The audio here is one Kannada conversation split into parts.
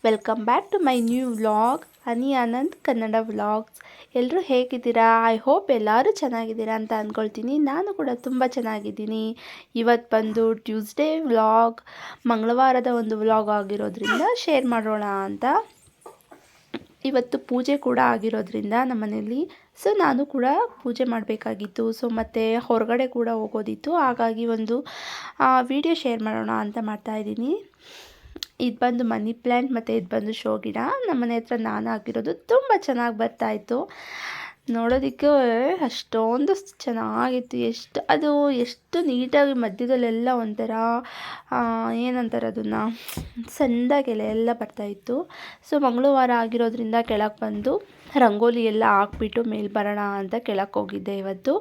Welcome back to my new vlog Honey Anand Kannada vlogs. ಎಲ್ಲರೂ ಹೇಗಿದ್ದೀರಾ? ಐ ಹೋಪ್ ಎಲ್ಲರೂ ಚೆನ್ನಾಗಿದ್ದೀರಾ ಅಂತ ಅಂದ್ಕೊಳ್ತೀನಿ. ನಾನು ಕೂಡ ತುಂಬ ಚೆನ್ನಾಗಿದ್ದೀನಿ. ಇವತ್ತು ಬಂದು ಟ್ಯೂಸ್ಡೇ ವ್ಲಾಗ್, ಮಂಗಳವಾರದ ಒಂದು ವ್ಲಾಗ್ ಆಗಿರೋದ್ರಿಂದ ಶೇರ್ ಮಾಡೋಣ ಅಂತ. ಇವತ್ತು ಪೂಜೆ ಕೂಡ ಆಗಿರೋದ್ರಿಂದ ನಮ್ಮ ಮನೇಲಿ ನಾನು ಕೂಡ ಪೂಜೆ ಮಾಡಬೇಕಾಗಿತ್ತು. ಮತ್ತು ಹೊರಗಡೆ ಕೂಡ ಹೋಗೋದಿತ್ತು. ಹಾಗಾಗಿ ಒಂದು ವಿಡಿಯೋ ಶೇರ್ ಮಾಡೋಣ ಅಂತ ಮಾಡ್ತಾಯಿದ್ದೀನಿ. ಇದು ಬಂದು ಮನಿ ಪ್ಲ್ಯಾಂಟ್ ಮತ್ತು ಇದು ಬಂದು ಶೋ ಗಿಡ. ನಮ್ಮ ಮನೆ ಹತ್ರ ನಾನು ಹಾಕಿರೋದು ತುಂಬ ಚೆನ್ನಾಗಿ ಬರ್ತಾಯಿತ್ತು. ನೋಡೋದಕ್ಕೆ ಅಷ್ಟೊಂದು ಚೆನ್ನಾಗಿತ್ತು. ಎಷ್ಟು ನೀಟಾಗಿ ಮಧ್ಯದಲ್ಲೆಲ್ಲ ಒಂಥರ ಏನಂತಾರೆ ಅದನ್ನು, ಸಣ್ಣದಾಗೆಲೆ ಎಲ್ಲ ಬರ್ತಾಯಿತ್ತು. ಮಂಗಳವಾರ ಆಗಿರೋದ್ರಿಂದ ಕೆಳಗೆ ಬಂದು ರಂಗೋಲಿ ಎಲ್ಲ ಹಾಕ್ಬಿಟ್ಟು ಮೇಲೆ ಬರೋಣ ಅಂತ ಕೆಳಕ್ಕೆ ಹೋಗಿದ್ದೆ ಇವತ್ತು.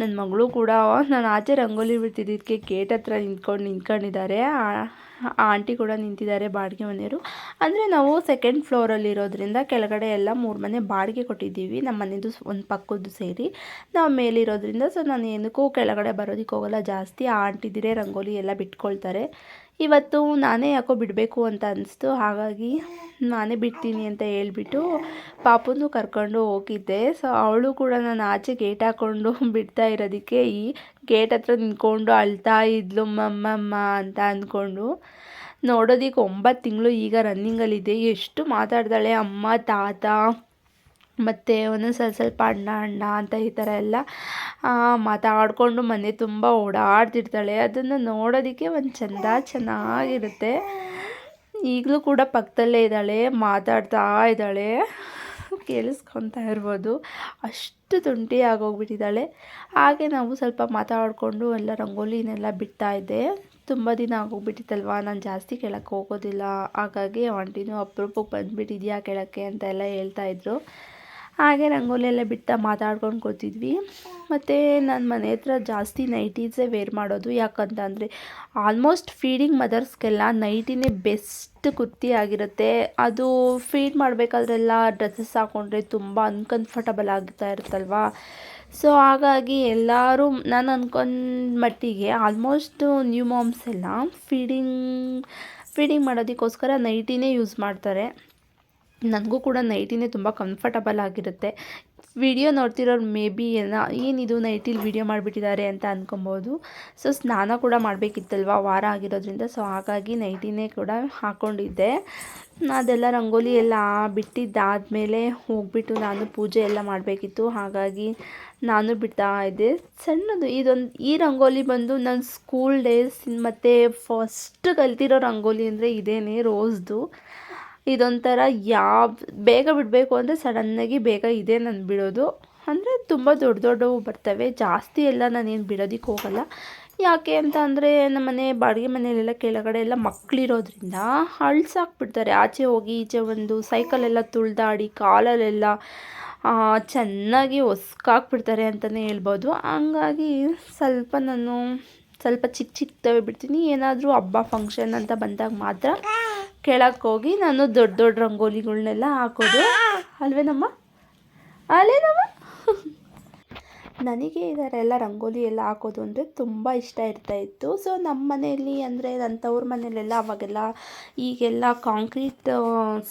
ನನ್ನ ಮಗಳು ಕೂಡ ನಾನು ಆಚೆ ರಂಗೋಲಿ ಬಿಡ್ತಿದ್ದಕ್ಕೆ ಗೇಟ್ ಹತ್ರ ನಿಂತ್ಕೊಂಡಿದ್ದಾರೆ. ಆಂಟಿ ಕೂಡ ನಿಂತಿದ್ದಾರೆ, ಬಾಡಿಗೆ ಮನೆಯವರು. ಅಂದರೆ ನಾವು ಸೆಕೆಂಡ್ ಫ್ಲೋರಲ್ಲಿರೋದ್ರಿಂದ ಕೆಳಗಡೆ ಎಲ್ಲ 3 ಮನೆ ಬಾಡಿಗೆ ಕೊಟ್ಟಿದ್ದೀವಿ. ನಮ್ಮ ಮನೆಯದು ಒಂದು ಪಕ್ಕದ್ದು ಸೇರಿ ನಾವು ಮೇಲಿರೋದ್ರಿಂದ ನಾನು ಏನಕ್ಕೂ ಕೆಳಗಡೆ ಬರೋದಕ್ಕೆ ಹೋಗಲ್ಲ ಜಾಸ್ತಿ. ಆಂಟಿದಿರೇ ರಂಗೋಲಿ ಎಲ್ಲ ಬಿಟ್ಕೊಳ್ತಾರೆ. ಇವತ್ತು ನಾನೇ ಯಾಕೋ ಬಿಡಬೇಕು ಅಂತ ಅನಿಸ್ತು. ಹಾಗಾಗಿ ನಾನೇ ಬಿಡ್ತೀನಿ ಅಂತ ಹೇಳ್ಬಿಟ್ಟು ಪಾಪುನು ಕರ್ಕೊಂಡು ಹೋಗಿದ್ದೆ. ಅವಳು ಕೂಡ ನಾನು ಆಚೆ ಗೇಟ್ ಹಾಕ್ಕೊಂಡು ಬಿಡ್ತಾ ಇರೋದಕ್ಕೆ ಈ ಗೇಟ್ ಹತ್ರ ನಿಂತ್ಕೊಂಡು ಅಳ್ತಾ ಇದ್ಲು, ಮಮ್ಮಮ್ಮ ಅಂತ ಅಂದ್ಕೊಂಡು. ನೋಡೋದಕ್ಕೆ 9 ತಿಂಗಳು ಈಗ ರನ್ನಿಂಗಲ್ಲಿದೆ. ಎಷ್ಟು ಮಾತಾಡ್ತಾಳೆ, ಅಮ್ಮ, ತಾತ, ಮತ್ತು ಒಂದೊಂದು ಸ್ವಲ್ಪ ಅಣ್ಣ ಅಂತ ಈ ಥರ ಎಲ್ಲ ಮಾತಾಡಿಕೊಂಡು ಮನೆ ತುಂಬ ಓಡಾಡ್ತಿರ್ತಾಳೆ. ಅದನ್ನು ನೋಡೋದಕ್ಕೆ ಒಂದು ಚೆನ್ನಾಗಿರುತ್ತೆ. ಈಗಲೂ ಕೂಡ ಪಕ್ಕದಲ್ಲೇ ಇದ್ದಾಳೆ, ಮಾತಾಡ್ತಾ ಇದ್ದಾಳೆ, ಕೇಳಿಸ್ಕೊತಾ ಇರ್ಬೋದು. ಅಷ್ಟು ತುಂಟಿ ಆಗೋಗ್ಬಿಟ್ಟಿದ್ದಾಳೆ. ಹಾಗೆ ನಾವು ಸ್ವಲ್ಪ ಮಾತಾಡಿಕೊಂಡು ಎಲ್ಲ ರಂಗೋಲಿನೆಲ್ಲ ಬಿಡ್ತಾಯಿದ್ದೆ. ತುಂಬ ದಿನ ಆಗೋಗ್ಬಿಟ್ಟಿತ್ತಲ್ವ, ನಾನು ಜಾಸ್ತಿ ಕೆಳಕ್ಕೆ ಹೋಗೋದಿಲ್ಲ. ಹಾಗಾಗಿ ಆಂಟಿನೂ ಅಪರೂಪಕ್ಕೆ ಬಂದುಬಿಟ್ಟಿದ್ಯಾ ಕೆಳಕ್ಕೆ ಅಂತ ಎಲ್ಲ ಹೇಳ್ತಾಯಿದ್ರು. ಹಾಗೆ ರಂಗೋಲಿ ಎಲ್ಲ ಬಿಡ್ತಾ ಮಾತಾಡ್ಕೊಂಡು ಕೂತಿದ್ವಿ. ಮತ್ತು ನನ್ನ ಮನೆ ಹತ್ರ ಜಾಸ್ತಿ ನೈಟೀಸೇ ವೇರ್ ಮಾಡೋದು. ಯಾಕಂತಂದರೆ ಆಲ್ಮೋಸ್ಟ್ ಫೀಡಿಂಗ್ ಮದರ್ಸ್ಗೆಲ್ಲ ನೈಟಿನೇ ಬೆಸ್ಟ್ ಕುರ್ತಿ ಆಗಿರುತ್ತೆ. ಅದು ಫೀಡ್ ಮಾಡಬೇಕಾದ್ರೆಲ್ಲ ಡ್ರೆಸ್ಸಸ್ ಹಾಕ್ಕೊಂಡ್ರೆ ತುಂಬ ಅನ್ಕಂಫರ್ಟಬಲ್ ಆಗ್ತಾ ಇರುತ್ತಲ್ವ. ಹಾಗಾಗಿ ಎಲ್ಲರೂ ನಾನು ಅಂದ್ಕೊಂಡ ಮಟ್ಟಿಗೆ ಆಲ್ಮೋಸ್ಟ್ ನ್ಯೂ ಮಾಮ್ಸ್ ಎಲ್ಲ ಫೀಡಿಂಗ್ ಮಾಡೋದಕ್ಕೋಸ್ಕರ ನೈಟಿನೇ ಯೂಸ್ ಮಾಡ್ತಾರೆ. ನನಗೂ ಕೂಡ ನೈಟಿನೇ ತುಂಬ ಕಂಫರ್ಟಬಲ್ ಆಗಿರುತ್ತೆ. ವಿಡಿಯೋ ನೋಡ್ತಿರೋರು ಮೇ ಬಿ ಏನಿದು ನೈಟಿಲಿ ವಿಡಿಯೋ ಮಾಡಿಬಿಟ್ಟಿದ್ದಾರೆ ಅಂತ ಅಂದ್ಕೊಬೋದು. ಸ್ನಾನ ಕೂಡ ಮಾಡಬೇಕಿತ್ತಲ್ವ, ವಾರ ಆಗಿರೋದ್ರಿಂದ. ಹಾಗಾಗಿ ನೈಟಿನೇ ಕೂಡ ಹಾಕ್ಕೊಂಡಿದ್ದೆ. ಅದೆಲ್ಲ ರಂಗೋಲಿ ಎಲ್ಲ ಬಿಟ್ಟಿದ್ದಾದಮೇಲೆ ಹೋಗ್ಬಿಟ್ಟು ನಾನು ಪೂಜೆ ಎಲ್ಲ ಮಾಡಬೇಕಿತ್ತು. ಹಾಗಾಗಿ ನಾನು ಬಿಡ್ತಾ ಇದ್ದೆ. ಸಣ್ಣದು ಈ ರಂಗೋಲಿ ಬಂದು ನನ್ನ ಸ್ಕೂಲ್ ಡೇಸ್ ಮತ್ತು ಫಸ್ಟ್ ಕಲ್ತಿರೋ ರಂಗೋಲಿ ಅಂದರೆ ಇದೇನೇ, ರೋಸ್ದು. ಇದೊಂಥರ ಬೇಗ ಬಿಡಬೇಕು ಅಂದರೆ ಸಡನ್ನಾಗಿ ಬೇಗ ಇದೆ ನಾನು ಬಿಡೋದು. ಅಂದರೆ ತುಂಬ ದೊಡ್ಡವು ಬರ್ತವೆ. ಜಾಸ್ತಿ ಎಲ್ಲ ನಾನೇನು ಬಿಡೋದಕ್ಕೆ ಹೋಗಲ್ಲ. ಯಾಕೆ ಅಂತ ಅಂದರೆ ನಮ್ಮ ಮನೆ ಬಾಡಿಗೆ ಮನೆಯಲ್ಲೆಲ್ಲ ಕೆಳಗಡೆ ಎಲ್ಲ ಮಕ್ಕಳಿರೋದ್ರಿಂದ ಅಳ್ಸಾಕ್ಬಿಡ್ತಾರೆ. ಆಚೆ ಹೋಗಿ ಈಚೆ ಒಂದು ಸೈಕಲೆಲ್ಲ ತುಳಿದಾಡಿ ಕಾಲಲ್ಲೆಲ್ಲ ಚೆನ್ನಾಗಿ ಒಸ್ಕಾಕ್ಬಿಡ್ತಾರೆ ಅಂತಲೇ ಹೇಳ್ಬೋದು. ಹಂಗಾಗಿ ನಾನು ಸ್ವಲ್ಪ ಚಿಕ್ಕವೇ ಬಿಡ್ತೀನಿ. ಏನಾದರೂ ಹಬ್ಬ ಫಂಕ್ಷನ್ ಅಂತ ಬಂದಾಗ ಮಾತ್ರ ಕೆಳಕ್ಕೆ ಹೋಗಿ ನಾನು ದೊಡ್ಡ ರಂಗೋಲಿಗಳನ್ನೆಲ್ಲ ಹಾಕೋದು. ಅಲ್ವೇನಮ್ಮ? ನನಗೆ ಈ ಥರ ಎಲ್ಲ ರಂಗೋಲಿ ಎಲ್ಲ ಹಾಕೋದು ಅಂದರೆ ತುಂಬ ಇಷ್ಟ ಇರ್ತಾಯಿತ್ತು. ನಮ್ಮ ಮನೆಯಲ್ಲಿ ಅಂದರೆ ನನ್ನ ತವ್ರ ಮನೆಯಲ್ಲೆಲ್ಲ ಅವಾಗೆಲ್ಲ ಈಗೆಲ್ಲ ಕಾಂಕ್ರೀಟ್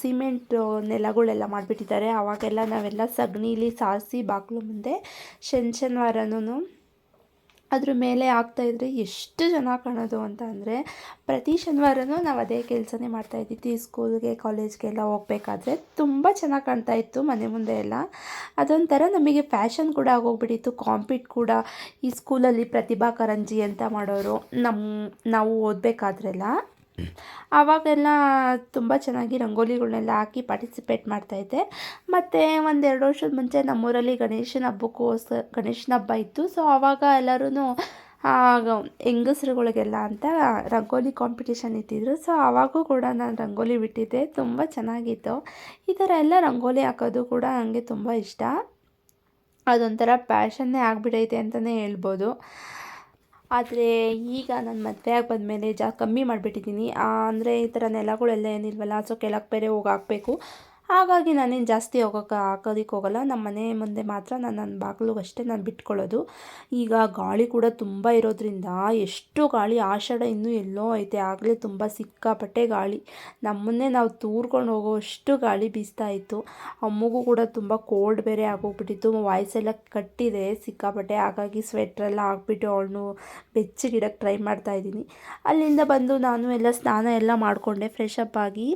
ಸಿಮೆಂಟ್ ನೆಲಗಳೆಲ್ಲ ಮಾಡಿಬಿಟ್ಟಿದ್ದಾರೆ. ಅವಾಗೆಲ್ಲ ನಾವೆಲ್ಲ ಸಗಣೀಲಿ ಸಾರಿಸಿ ಬಾಗಿಲು ಮುಂದೆ ಶನಿವಾರನೂ ಅದ್ರ ಮೇಲೆ ಹಾಕ್ತಾಯಿದ್ರೆ ಎಷ್ಟು ಚೆನ್ನಾಗಿ ಕಾಣೋದು ಅಂತ ಅಂದರೆ ಪ್ರತಿ ಶನಿವಾರನೂ ನಾವು ಅದೇ ಕೆಲಸನೇ ಮಾಡ್ತಾಯಿದ್ದಿದ್ದು. ಸ್ಕೂಲ್ಗೆ ಕಾಲೇಜ್ಗೆಲ್ಲ ಹೋಗ್ಬೇಕಾದ್ರೆ ತುಂಬ ಚೆನ್ನಾಗಿ ಕಾಣ್ತಾಯಿತ್ತು ಮನೆ ಮುಂದೆ ಎಲ್ಲ. ಅದೊಂಥರ ನಮಗೆ ಫ್ಯಾಷನ್ ಕೂಡ ಆಗೋಗ್ಬಿಟ್ಟಿತ್ತು. ಕಾಂಪೀಟ್ ಕೂಡ ಈ ಸ್ಕೂಲಲ್ಲಿ ಪ್ರತಿಭಾ ಕಾರಂಜಿ ಅಂತ ಮಾಡೋರು ನಾವು ಓದಬೇಕಾದ್ರೆಲ್ಲ. ಆವಾಗೆಲ್ಲ ತುಂಬ ಚೆನ್ನಾಗಿ ರಂಗೋಲಿಗಳನ್ನೆಲ್ಲ ಹಾಕಿ ಪಾರ್ಟಿಸಿಪೇಟ್ ಮಾಡ್ತಾಯಿದ್ದೆ. ಮತ್ತು 1-2 ವರ್ಷದ ಮುಂಚೆ ನಮ್ಮೂರಲ್ಲಿ ಗಣೇಶನ ಹಬ್ಬ ಇತ್ತು. ಆವಾಗ ಎಲ್ಲರೂ ಹೆಂಗಸ್ರುಗಳಿಗೆಲ್ಲ ಅಂತ ರಂಗೋಲಿ ಕಾಂಪಿಟೇಷನ್ ಇಟ್ಟಿದ್ರು. ಆವಾಗೂ ಕೂಡ ನಾನು ರಂಗೋಲಿ ಬಿಟ್ಟಿದ್ದೆ. ತುಂಬ ಚೆನ್ನಾಗಿತ್ತು. ಈ ಥರ ಎಲ್ಲ ರಂಗೋಲಿ ಹಾಕೋದು ಕೂಡ ನನಗೆ ತುಂಬ ಇಷ್ಟ. ಅದೊಂಥರ ಪ್ಯಾಷನ್ನೇ ಆಗಿಬಿಟ್ಟೈತೆ ಅಂತಲೇ ಹೇಳ್ಬೋದು. ಆದರೆ ಈಗ ನಾನು ಮದುವೆ ಆಗಿ ಬಂದಮೇಲೆ ಕಮ್ಮಿ ಮಾಡಿಬಿಟ್ಟಿದ್ದೀನಿ. ಅಂದರೆ ಈ ಥರ ನೆಲಗಳೆಲ್ಲ ಏನಿಲ್ವಲ್ಲ, ಕೆಳಗೆ ಬೇರೆ ಹೋಗಿ ಹಾಕಬೇಕು. ಹಾಗಾಗಿ ನಾನೇನು ಜಾಸ್ತಿ ಹಾಕೋದಕ್ಕೆ ಹೋಗಲ್ಲ. ನಮ್ಮ ಮನೆ ಮುಂದೆ ಮಾತ್ರ ನನ್ನ ಬಾಗಿಲಿಗಷ್ಟೇ ನಾನು ಬಿಟ್ಕೊಳ್ಳೋದು. ಈಗ ಗಾಳಿ ಕೂಡ ತುಂಬ ಇರೋದ್ರಿಂದ ಎಷ್ಟು ಗಾಳಿ, ಆಷಾಢ ಇನ್ನೂ ಎಲ್ಲೋ ಐತೆ, ಆಗಲೇ ತುಂಬ ಸಿಕ್ಕಾಪಟ್ಟೆ ಗಾಳಿ. ನಮ್ಮನ್ನೇ ನಾವು ತೂರ್ಕೊಂಡು ಹೋಗೋವಷ್ಟು ಗಾಳಿ ಬೀಸ್ತಾ ಇತ್ತು. ಅಮ್ಮಗೂ ಕೂಡ ತುಂಬ ಕೋಲ್ಡ್ ಬೇರೆ ಆಗೋಗ್ಬಿಟ್ಟಿತ್ತು, ವಾಯ್ಸೆಲ್ಲ ಕಟ್ಟಿದೆ ಸಿಕ್ಕಾಪಟ್ಟೆ. ಹಾಗಾಗಿ ಸ್ವೆಟ್ರೆಲ್ಲ ಹಾಕ್ಬಿಟ್ಟು ಅವಳನ್ನು ಬೆಚ್ಚಗಿಡಕ್ಕೆ ಟ್ರೈ ಮಾಡ್ತಾಯಿದ್ದೀನಿ. ಅಲ್ಲಿಂದ ಬಂದು ನಾನು ಎಲ್ಲ ಸ್ನಾನ ಎಲ್ಲ ಮಾಡಿಕೊಂಡೆ, ಫ್ರೆಶ್ ಅಪ್ ಆಗಿ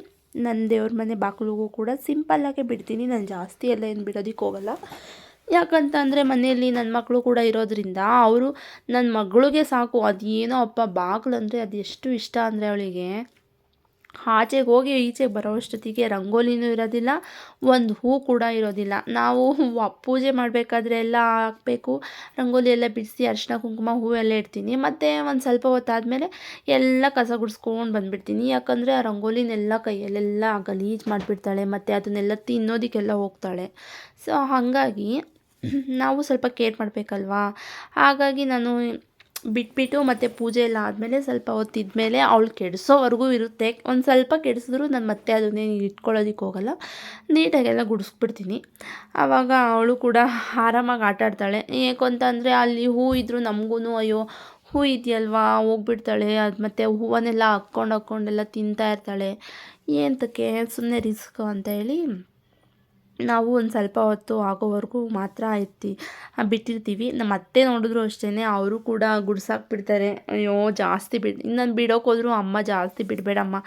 ನನ್ನ ದೇವ್ರ ಮನೆ ಬಾಗಿಲಿಗೂ ಕೂಡ ಸಿಂಪಲ್ಲಾಗೆ ಬಿಡ್ತೀನಿ. ನಾನು ಜಾಸ್ತಿ ಎಲ್ಲ ಏನು ಬಿಡೋದಕ್ಕೆ ಹೋಗಲ್ಲ. ಯಾಕಂತಂದರೆ ಮನೆಯಲ್ಲಿ ನನ್ನ ಮಕ್ಕಳು ಕೂಡ ಇರೋದ್ರಿಂದ ಅವರು, ನನ್ನ ಮಗಳಿಗೆ ಸಾಕು ಅದೇನೋ ಅಪ್ಪ ಬಾಗಿಲು ಅಂದರೆ ಅದು ಎಷ್ಟು ಇಷ್ಟ ಅಂದರೆ ಅವಳಿಗೆ, ಆಚೆಗೆ ಹೋಗಿ ಈಚೆಗೆ ಬರೋಷ್ಟೊತ್ತಿಗೆ ರಂಗೋಲಿನೂ ಇರೋದಿಲ್ಲ, ಒಂದು ಹೂ ಕೂಡ ಇರೋದಿಲ್ಲ. ನಾವು ಪೂಜೆ ಮಾಡಬೇಕಾದ್ರೆ ಎಲ್ಲ ಹಾಕಬೇಕು, ರಂಗೋಲಿ ಎಲ್ಲ ಬಿಡಿಸಿ ಅರಿಶಿನ ಕುಂಕುಮ ಹೂವೆಲ್ಲ ಇಡ್ತೀನಿ. ಮತ್ತು ಒಂದು ಸ್ವಲ್ಪ ಹೊತ್ತಾದಮೇಲೆ ಎಲ್ಲ ಕಸ ಗುಡಿಸ್ಕೊಂಡು ಬಂದುಬಿಡ್ತೀನಿ. ಯಾಕಂದರೆ ಆ ರಂಗೋಲಿನೆಲ್ಲ ಕೈಯಲ್ಲೆಲ್ಲ ಗಲೀಜು ಮಾಡಿಬಿಡ್ತಾಳೆ, ಮತ್ತು ಅದನ್ನೆಲ್ಲ ತಿನ್ನೋದಕ್ಕೆಲ್ಲ ಹೋಗ್ತಾಳೆ. ಸೊ ಹಾಗಾಗಿ ನಾವು ಸ್ವಲ್ಪ ಕೇರ್ ಮಾಡಬೇಕಲ್ವಾ. ಹಾಗಾಗಿ ನಾನು ಬಿಟ್ಬಿಟ್ಟು ಮತ್ತು ಪೂಜೆ ಎಲ್ಲ ಆದಮೇಲೆ ಸ್ವಲ್ಪ ಹೊತ್ತಿದ್ಮೇಲೆ ಅವಳು ಕೆಡಿಸೋವರೆಗೂ ಇರುತ್ತೆ. ಒಂದು ಸ್ವಲ್ಪ ಕೆಡಿಸಿದ್ರು ನಾನು ಮತ್ತೆ ಅದನ್ನೇ ಇಟ್ಕೊಳ್ಳೋದಕ್ಕೆ ಹೋಗಲ್ಲ, ನೀಟಾಗೆಲ್ಲ ಗುಡಿಸ್ಬಿಡ್ತೀನಿ. ಆವಾಗ ಅವಳು ಕೂಡ ಆರಾಮಾಗಿ ಆಟ ಆಡ್ತಾಳೆ. ಏಕಂತಂದರೆ ಅಲ್ಲಿ ಹೂ ಇದ್ದರೂ ನಮಗೂ ಅಯ್ಯೋ ಹೂ ಇದೆಯಲ್ವಾ ಹೋಗ್ಬಿಡ್ತಾಳೆ, ಅದು ಮತ್ತು ಹೂವನ್ನೆಲ್ಲ ಹಾಕ್ಕೊಂಡೆಲ್ಲ ತಿಂತಾ ಇರ್ತಾಳೆ, ಏನಕ್ಕೆ ಸುಮ್ಮನೆ ರಿಸ್ಕ್ ಅಂತ ಹೇಳಿ ನಾವು ಒಂದು ಸ್ವಲ್ಪ ಹೊತ್ತು ಆಗೋವರೆಗೂ ಮಾತ್ರ ಬಿಟ್ಟಿರ್ತೀವಿ. ನಮ್ಮ ಅತ್ತೆ ನೋಡಿದ್ರು ಅಷ್ಟೇ, ಅವರು ಕೂಡ ಗುಡ್ಸಾಕ್ಬಿಡ್ತಾರೆ. ಅಯ್ಯೋ ಜಾಸ್ತಿ ನಾನು ಬಿಡೋಕೆ ಹೋದರೂ ಅಮ್ಮ ಜಾಸ್ತಿ ಬಿಡಬೇಡಮ್ಮ